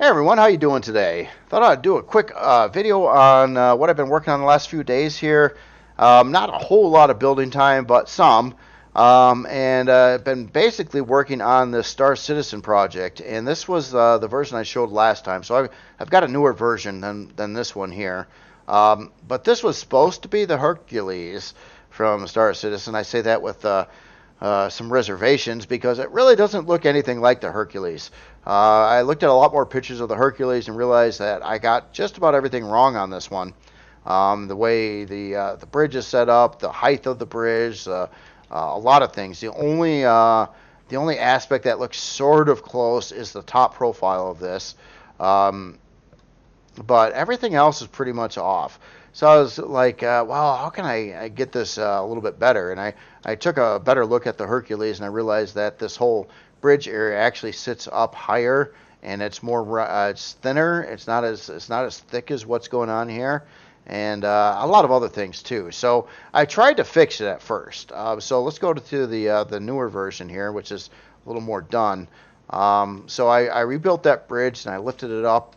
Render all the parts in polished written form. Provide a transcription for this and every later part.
Hey everyone, how you doing today? Thought I'd do a quick video on what I've been working on the last few days here. Not a whole lot of building time, but some. And I've been basically working on the Star Citizen project, and this was the version I showed last time. So I've got a newer version than this one here. But this was supposed to be the Hercules from Star Citizen. I say that with some reservations because it really doesn't look anything like the Hercules. I looked at a lot more pictures of the Hercules and realized that I got just about everything wrong on this one. The way the bridge is set up, the height of the bridge, a lot of things. The only aspect that looks sort of close is the top profile of this. Um, but everything else is pretty much off. So I was like, well, how can I get this a little bit better? And I took a better look at the Hercules, and I realized that this whole bridge area actually sits up higher, and it's more it's thinner. It's not as thick as what's going on here, and a lot of other things too. So I tried to fix it at first. So let's go to the newer version here, which is a little more done. So I rebuilt that bridge and I lifted it up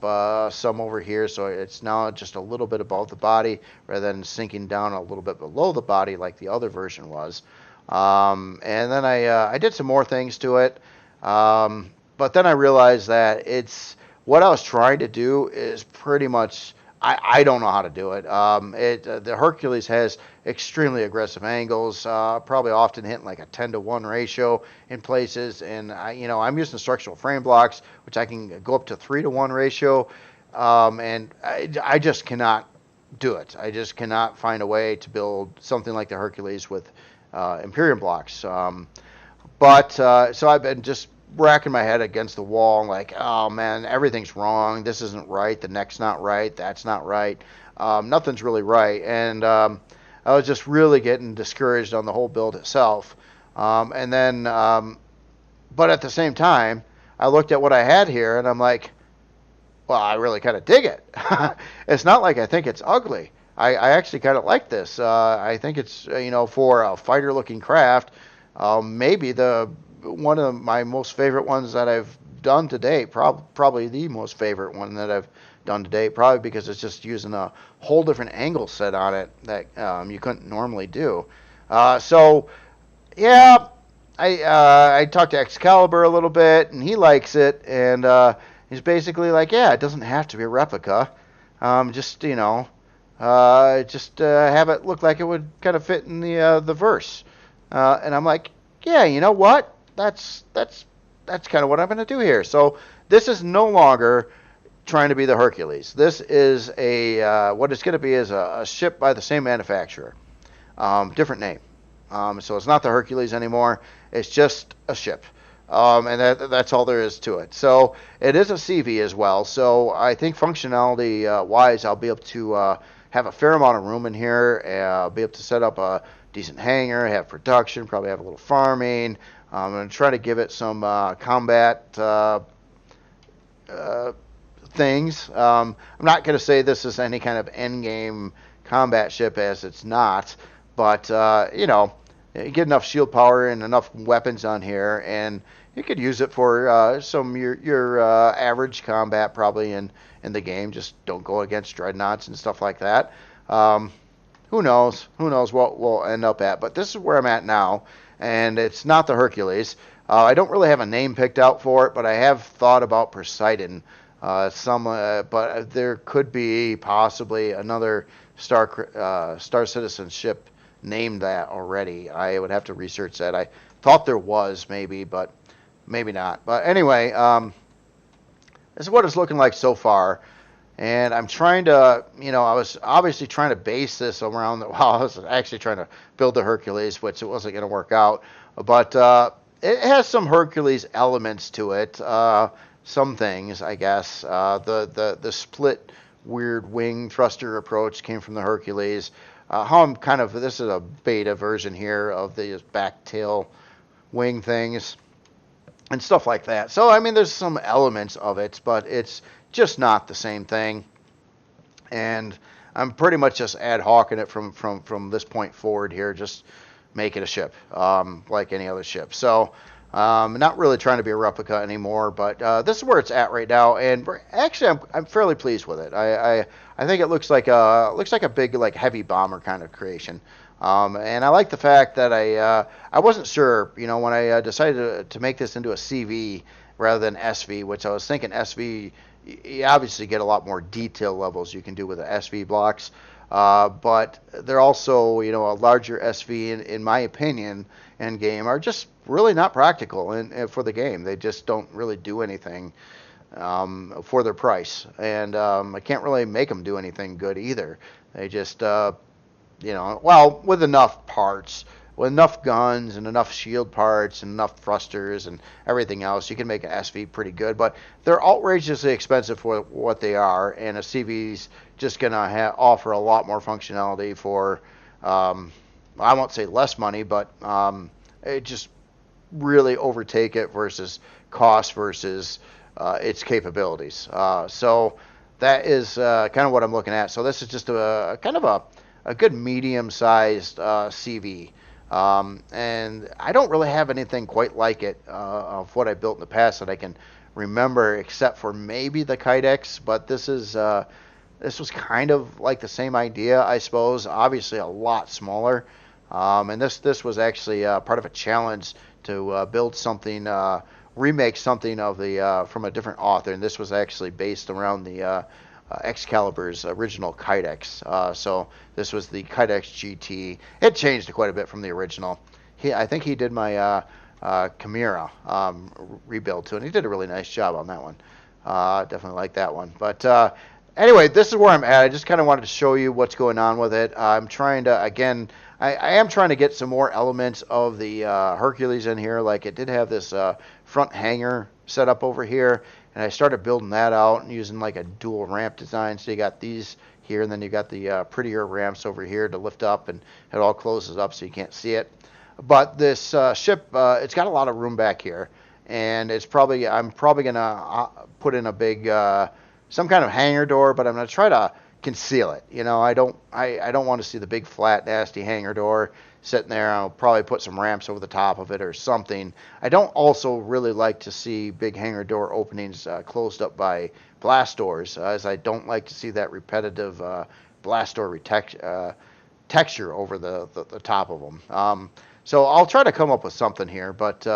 some over here, so it's now just a little bit above the body rather than sinking down a little bit below the body like the other version was. And then I did some more things to it, but then I realized that it's what I was trying to do is pretty much I don't know how to do it. The Hercules has extremely aggressive angles, probably often hitting like a 10-to-1 ratio in places, and I'm using structural frame blocks, which I can go up to 3-to-1 ratio, and I just cannot do it. I just cannot find a way to build something like the Hercules with Empyrion blocks. But so I've been just racking my head against the wall, like, oh man, everything's wrong. This isn't right. The neck's not right. That's not right. Nothing's really right. And I was just really getting discouraged on the whole build itself. And then, but at the same time, I looked at what I had here, and I'm like, well, I really kind of dig it. It's not like I think it's ugly. I actually kind of like this. I think it's, for a fighter-looking craft, maybe the one of my most favorite ones that I've done to date. Probably the most favorite one that I've done to date. Probably because it's just using a whole different angle set on it that you couldn't normally do. So yeah, I talked to Excalibur a little bit, and he likes it, and he's basically like, yeah, it doesn't have to be a replica. Just have it look like it would kind of fit in the verse. And I'm like, yeah, you know what? That's kind of what I'm going to do here. So this is no longer trying to be the Hercules. This is what it's going to be is a ship by the same manufacturer, different name. So it's not the Hercules anymore. It's just a ship. And that's all there is to it. So it is a CV as well. So I think functionality wise, I'll be able to have a fair amount of room in here. I'll be able to set up a decent hangar, have production, probably have a little farming. I'm going to try to give it some combat things. I'm not going to say this is any kind of end game combat ship, as it's not, but you get enough shield power and enough weapons on here, and you could use it for some your average combat probably in the game. Just don't go against dreadnoughts and stuff like that. Who knows? Who knows what we'll end up at? But this is where I'm at now, and it's not the Hercules. I don't really have a name picked out for it, but I have thought about Poseidon. But there could be possibly another Star Citizen ship named that already. I would have to research that. I thought there was maybe, but maybe not. But anyway, this is what it's looking like so far. And I'm trying to, I was obviously trying to base this around, I was actually trying to build the Hercules, which it wasn't going to work out. But it has some Hercules elements to it. Some things, I guess. The split weird wing thruster approach came from the Hercules. This is a beta version here of the back tail wing things and stuff like that. So, I mean, there's some elements of it, but it's just not the same thing. And I'm pretty much just ad hocing it from this point forward here, just make it a ship, like any other ship. So, Not really trying to be a replica anymore, but this is where it's at right now, and actually I'm fairly pleased with it. I think it looks like a big like heavy bomber kind of creation. And I like the fact that I wasn't sure, you know, when I decided to make this into a CV rather than SV, which I was thinking SV, you obviously get a lot more detail levels you can do with the SV blocks, but they're also, you know, a larger SV in my opinion in game are just really not practical for the game. They just don't really do anything for their price, and I can't really make them do anything good either. They just you know, well, with enough parts, with enough guns and enough shield parts and enough thrusters and everything else, you can make an SV pretty good. But they're outrageously expensive for what they are, and a CV's just going to offer a lot more functionality for, I won't say less money, but it just really overtake it versus cost versus its capabilities. So that is kind of what I'm looking at. So this is just a kind of a good medium-sized CV. And I don't really have anything quite like it of what I built in the past that I can remember, except for maybe the Kydex. But this was kind of like the same idea, I suppose. Obviously, a lot smaller. And this was actually part of a challenge to build something, remake something of the from a different author. And this was actually based around the Excalibur's original Kydex. So this was the Kydex GT. It changed quite a bit from the original. I think he did my Chimera rebuild too, and he did a really nice job on that one. Definitely like that one. But anyway, this is where I'm at. I just kind of wanted to show you what's going on with it. I'm trying to, again, I am trying to get some more elements of the Hercules in here. Like it did have this front hanger set up over here, and I started building that out and using like a dual ramp design. So you got these here, and then you got the prettier ramps over here to lift up, and it all closes up so you can't see it. But this ship, it's got a lot of room back here, and I'm probably gonna put in a big some kind of hangar door, but I'm gonna try to conceal it. You know, I don't want to see the big flat nasty hangar door sitting there. I'll probably put some ramps over the top of it or something. I don't also really like to see big hangar door openings closed up by blast doors, as I don't like to see that repetitive blast door texture over the top of them. So I'll try to come up with something here, but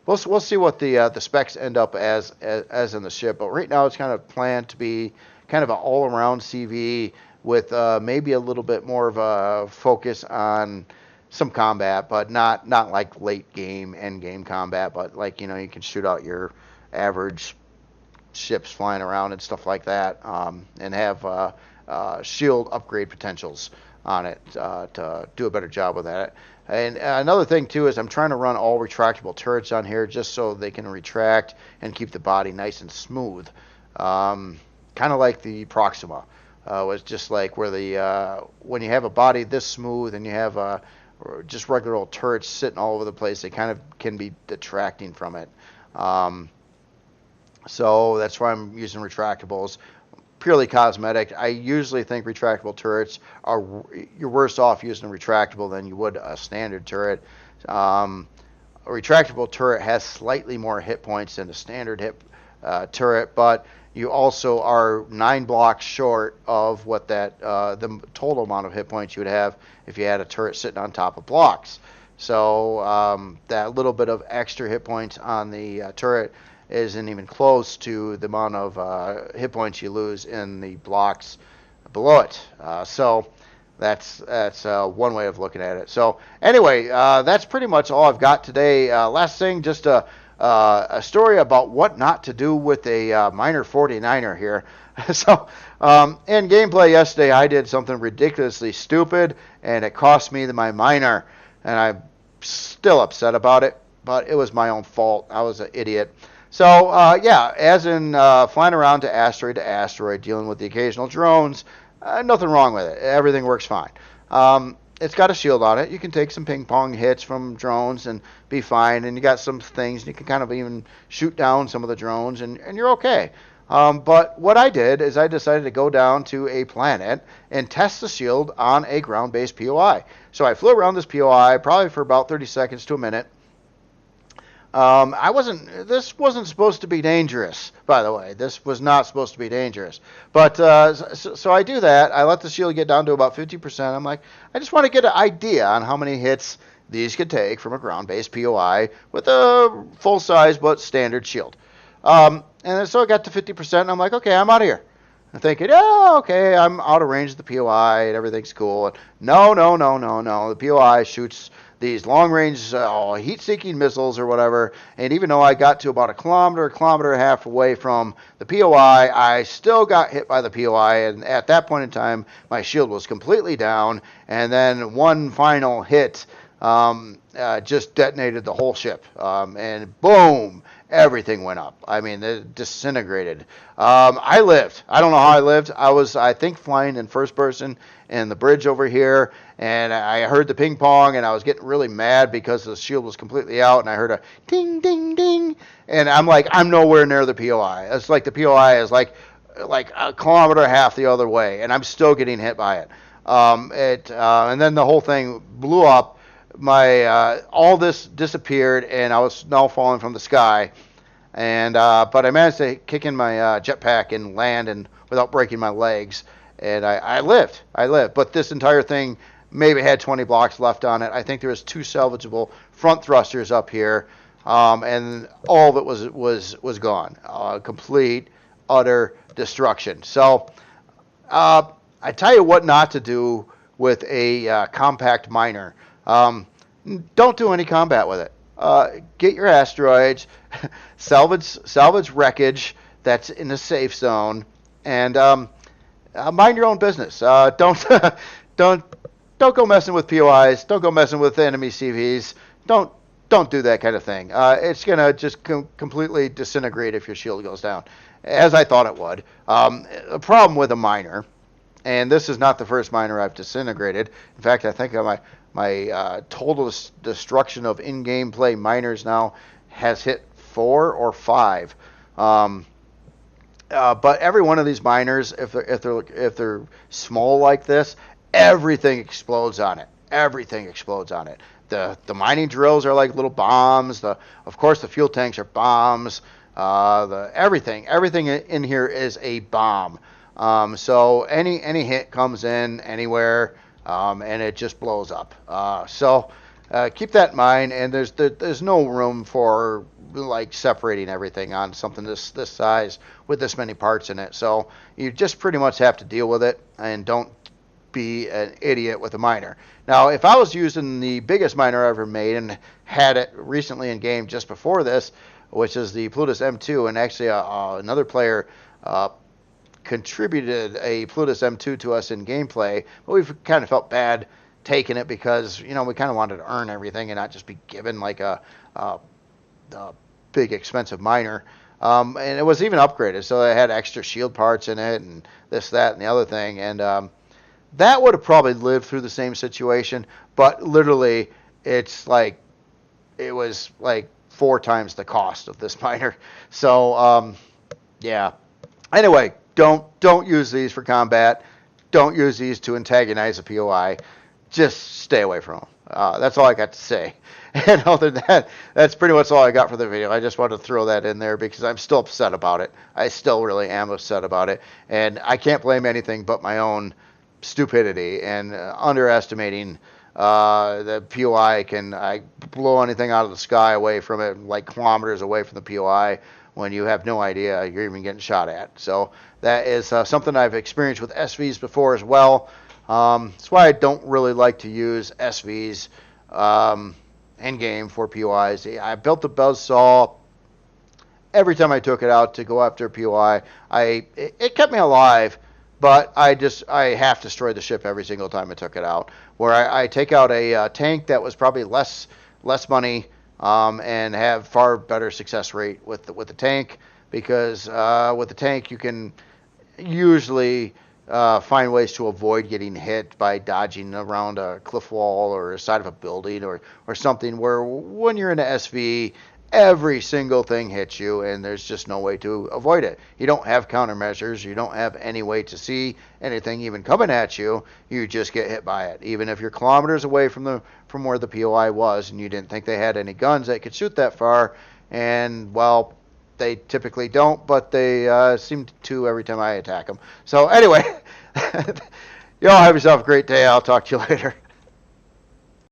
we'll see what the specs end up as in the ship. But right now it's kind of planned to be kind of an all-around CV with maybe a little bit more of a focus on some combat, but not like late game, end game combat, but like, you know, you can shoot out your average ships flying around and stuff like that, and have shield upgrade potentials on it to do a better job with that. And another thing too is I'm trying to run all retractable turrets on here just so they can retract and keep the body nice and smooth. Kind of like the Proxima was just like where the when you have a body this smooth and you have just regular old turrets sitting all over the place, they kind of can be detracting from it. So that's why I'm using retractables. Purely cosmetic. I usually think retractable turrets you're worse off using a retractable than you would a standard turret. A retractable turret has slightly more hit points than a standard turret, but you also are 9 blocks short of what the total amount of hit points you would have if you had a turret sitting on top of blocks. So that little bit of extra hit points on the turret isn't even close to the amount of hit points you lose in the blocks below it. So that's one way of looking at it. So anyway, that's pretty much all I've got today. Last thing, just a story about what not to do with a minor 49er here. So in gameplay yesterday, I did something ridiculously stupid, and it cost me my minor, and I'm still upset about it, but it was my own fault. I was an idiot. So, yeah, as in flying around to asteroid, dealing with the occasional drones, nothing wrong with it. Everything works fine. It's got a shield on it. You can take some ping pong hits from drones and be fine. And you got some things, and you can kind of even shoot down some of the drones, and you're okay. But what I did is I decided to go down to a planet and test the shield on a ground-based POI. So I flew around this POI probably for about 30 seconds to a minute. This wasn't supposed to be dangerous, by the way. This was not supposed to be dangerous. But so I do that. I let the shield get down to about 50%. I'm like, I just want to get an idea on how many hits these could take from a ground-based POI with a full-size but standard shield. And so I got to 50%, and I'm like, okay, I'm out of here. I'm thinking, oh, okay, I'm out of range of the POI, and everything's cool. And no. The POI shoots these long-range heat-seeking missiles or whatever, and even though I got to about a kilometer and a half away from the POI, I still got hit by the POI, and at that point in time, my shield was completely down, and then one final hit just detonated the whole ship, and boom, everything went up. I mean, it disintegrated. I lived. I don't know how I lived. I was, I think, flying in first person in the bridge over here, and I heard the ping pong, and I was getting really mad because the shield was completely out, and I heard a ding, ding, ding, and I'm like, I'm nowhere near the POI. It's like the POI is like a kilometer and a half the other way, and I'm still getting hit by it. And then the whole thing blew up. All this disappeared, and I was now falling from the sky. And but I managed to kick in my jetpack and land, and without breaking my legs, and I lived. But this entire thing maybe had 20 blocks left on it. I think there was 2 salvageable front thrusters up here, and all of it was gone. Complete, utter destruction. So I tell you what not to do with a compact miner. Don't do any combat with it. Get your asteroids, salvage wreckage that's in a safe zone, and mind your own business. Don't don't go messing with POIs. Don't go messing with enemy CVs. Don't do that kind of thing. It's gonna just completely disintegrate if your shield goes down, as I thought it would. The problem with a miner, and this is not the first miner I've disintegrated. In fact, I think my total destruction of in-game play miners now has hit 4 or 5. But every one of these miners, if they're small like this, everything explodes on it. Everything explodes on it. The mining drills are like little bombs. Of course, the fuel tanks are bombs. Everything in here is a bomb. So any hit comes in anywhere, and it just blows up. So keep that in mind. And there's no room for like separating everything on something this size with this many parts in it. So you just pretty much have to deal with it, and don't be an idiot with a miner. Now, if I was using the biggest miner I ever made and had it recently in game just before this, which is the Plutus M2, and actually another player contributed a Plutus M2 to us in gameplay, but we've kind of felt bad taking it because, we kind of wanted to earn everything and not just be given like a big expensive miner. And it was even upgraded, so it had extra shield parts in it and this, that, and the other thing. And that would have probably lived through the same situation, but literally it was like 4 times the cost of this miner. So, yeah. Anyway, don't use these for combat. Don't use these to antagonize a POI. Just stay away from them. That's all I got to say. And other than that, that's pretty much all I got for the video. I just wanted to throw that in there because I'm still upset about it. I still really am upset about it. And I can't blame anything but my own stupidity and underestimating the POI. I blow anything out of the sky away from it, like kilometers away from the POI, when you have no idea you're even getting shot at. So that is something I've experienced with SVs before as well. That's why I don't really like to use SVs in game for POIs. I built the buzzsaw. Every time I took it out to go after a POI, it kept me alive, but I half destroyed the ship every single time I took it out. Where I take out a tank that was probably less money, and have far better success rate with the tank, because with the tank you can usually find ways to avoid getting hit by dodging around a cliff wall or a side of a building or something, where when you're in an SV, every single thing hits you, and there's just no way to avoid it. You don't have countermeasures. You don't have any way to see anything even coming at you. You just get hit by it, even if you're kilometers away from where the POI was, and you didn't think they had any guns that could shoot that far. And well, they typically don't, but they seem to every time I attack them. So anyway, y'all have yourself a great day. I'll talk to you later.